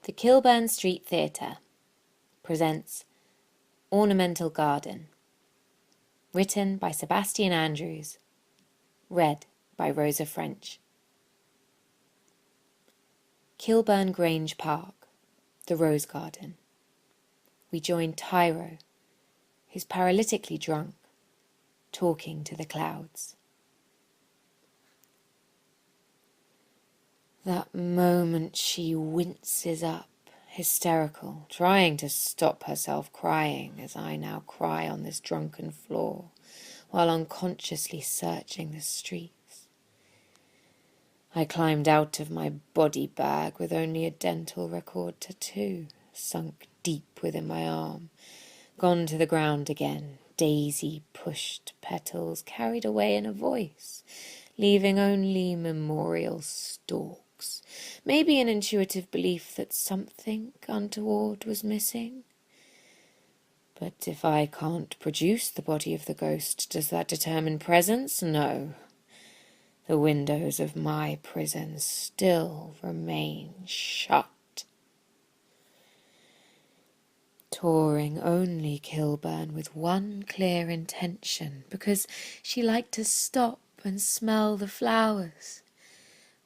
The Kilburn Street Theatre presents Ornamental Garden, written by Sebastian Andrews, read by Rosa French. Kilburn Grange Park, the Rose Garden. We join Tyro, who's paralytically drunk, talking to the clouds. That moment she winces up, hysterical, trying to stop herself crying as I now cry on this drunken floor, while unconsciously searching the streets. I climbed out of my body bag with only a dental record tattoo sunk deep within my arm, gone to the ground again, daisy-pushed petals carried away in a voice, leaving only memorial stalks. Maybe an intuitive belief that something untoward was missing. But if I can't produce the body of the ghost, does that determine presence? No. The windows of my prison still remain shut. Touring only Kilburn with one clear intention, because she liked to stop and smell the flowers.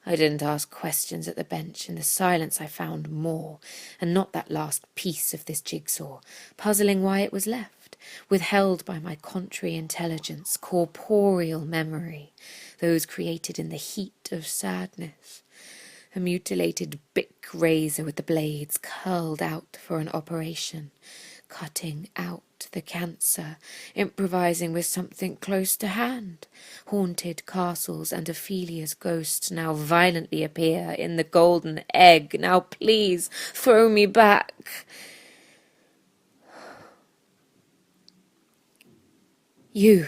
I didn't ask questions at the bench. In the silence I found more, and not that last piece of this jigsaw, puzzling why it was left, withheld by my contrary intelligence, corporeal memory, those created in the heat of sadness. A mutilated Bic razor with the blades curled out for an operation, cutting out the cancer, improvising with something close to hand. Haunted castles and Ophelia's ghost now violently appear in the golden egg. Now please, throw me back. You,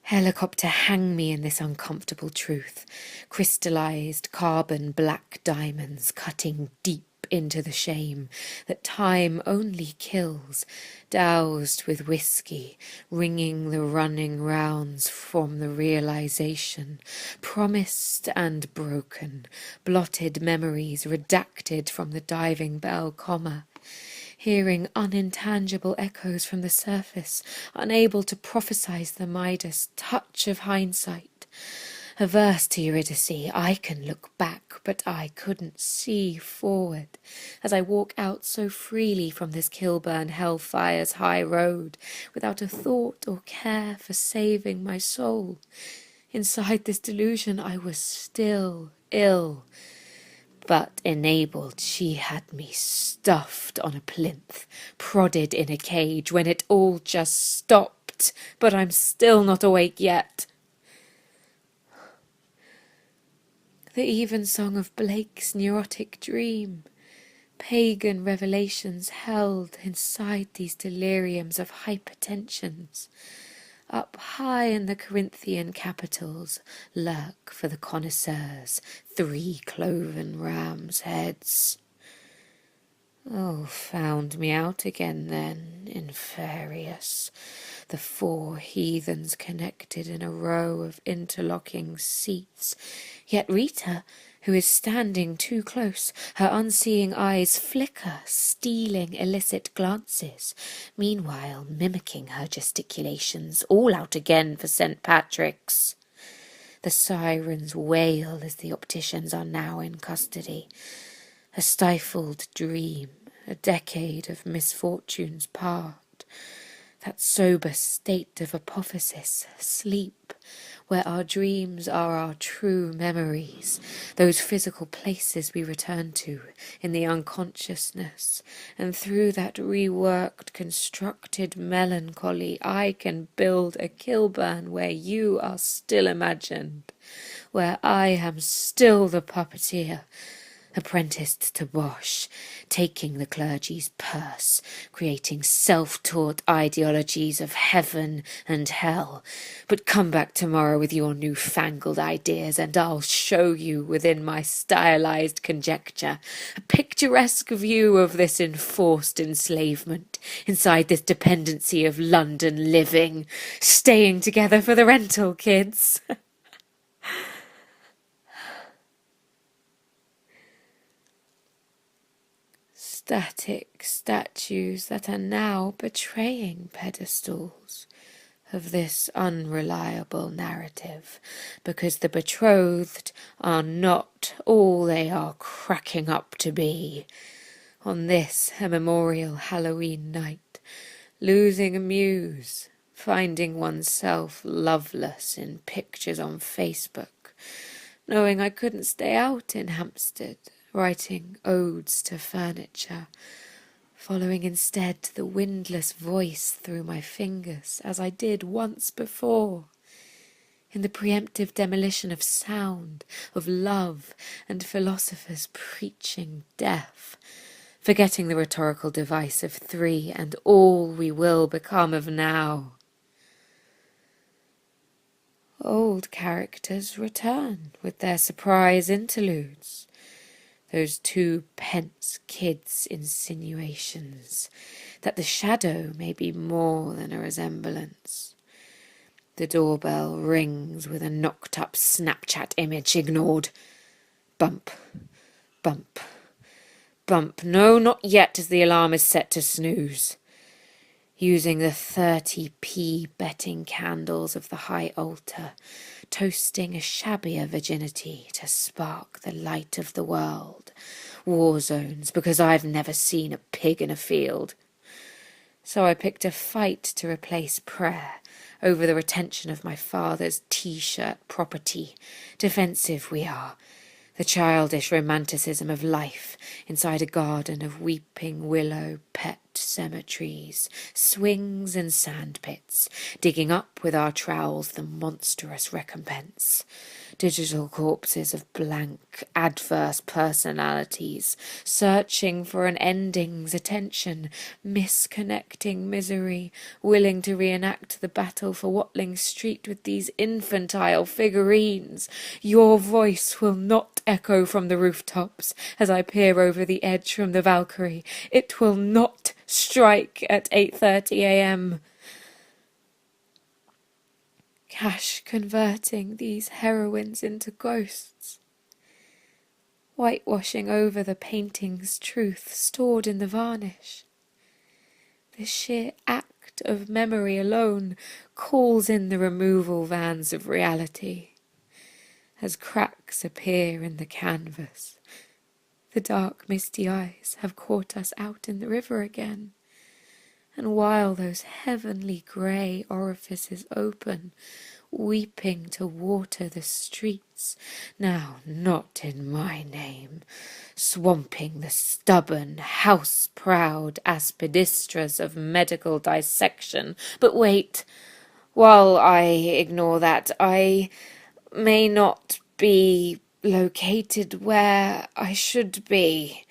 helicopter, hang me in this uncomfortable truth. Crystallized carbon black diamonds cutting deep into the shame that time only kills, doused with whiskey, ringing the running rounds from the realization, promised and broken, blotted memories redacted from the diving bell comma, hearing unintangible echoes from the surface, unable to prophesize the Midas touch of hindsight. Averse to Eurydice, I can look back, but I couldn't see forward, as I walk out so freely from this Kilburn hellfire's high road, without a thought or care for saving my soul. Inside this delusion I was still ill, but enabled. She had me stuffed on a plinth, prodded in a cage, when it all just stopped, but I'm still not awake yet. The evensong of Blake's neurotic dream, pagan revelations held inside these deliriums of hypertensions. Up high in the Corinthian capitals lurk for the connoisseurs 3 cloven rams' heads. Oh, found me out again then, inferious. The 4 heathens connected in a row of interlocking seats. Yet Rita, who is standing too close, her unseeing eyes flicker, stealing illicit glances, meanwhile mimicking her gesticulations, all out again for St. Patrick's. The sirens wail as the opticians are now in custody. A stifled dream, a decade of misfortunes part, that sober state of apophysis, sleep, where our dreams are our true memories, those physical places we return to in the unconsciousness, and through that reworked, constructed melancholy I can build a Kilburn where you are still imagined, where I am still the puppeteer, apprenticed to Bosch, taking the clergy's purse, creating self-taught ideologies of heaven and hell. But come back tomorrow with your newfangled ideas, and I'll show you within my stylized conjecture a picturesque view of this enforced enslavement, inside this dependency of London living, staying together for the rental, kids. static statues that are now betraying pedestals of this unreliable narrative, because the betrothed are not all they are cracking up to be. On this immemorial Halloween night, losing a muse, finding oneself loveless in pictures on Facebook, knowing I couldn't stay out in Hampstead, writing odes to furniture, following instead the windless voice through my fingers as I did once before, in the preemptive demolition of sound, of love, and philosophers preaching death, forgetting the rhetorical device of three and all we will become of now. Old characters return with their surprise interludes, those 2 pence kids' insinuations that the shadow may be more than a resemblance. The doorbell rings with a knocked-up Snapchat image ignored. Bump, bump, bump. No, not yet, as the alarm is set to snooze. Using the 30p betting candles of the high altar, toasting a shabbier virginity to spark the light of the world. War zones, because I've never seen a pig in a field. So I picked a fight to replace prayer over the retention of my father's T-shirt property. Defensive we are. The childish romanticism of life inside a garden of weeping willow pet cemeteries, swings and sandpits, digging up with our trowels the monstrous recompense. Digital corpses of blank, adverse personalities, searching for an ending's attention, misconnecting misery, willing to reenact the battle for Watling Street with these infantile figurines. Your voice will not echo from the rooftops as I peer over the edge from the Valkyrie. It will not strike at 8:30 a.m. Cash converting these heroines into ghosts, whitewashing over the painting's truth stored in the varnish. The sheer act of memory alone calls in the removal vans of reality. As cracks appear in the canvas, the dark misty eyes have caught us out in the river again. And while those heavenly grey orifices open, weeping to water the streets, now not in my name, swamping the stubborn, house-proud aspidistras of medical dissection. But wait, while I ignore that, I may not be located where I should be.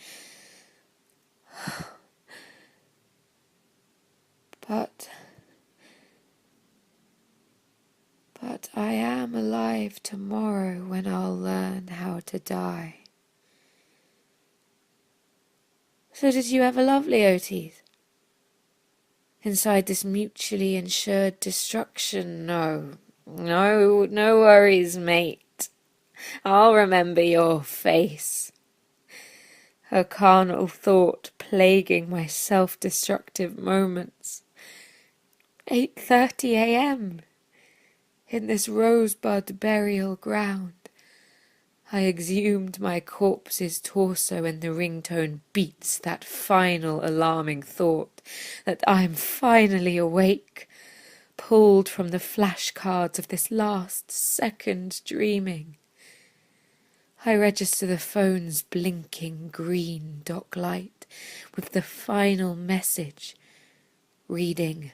But I am alive tomorrow when I'll learn how to die. So did you ever love Leotes? Inside this mutually insured destruction? No worries, mate. I'll remember your face. A carnal thought plaguing my self-destructive moments. 8:30 a.m. In this rosebud burial ground, I exhumed my corpse's torso, and the ringtone beats that final alarming thought that I'm finally awake, pulled from the flashcards of this last second dreaming. I register the phone's blinking green dock light with the final message, reading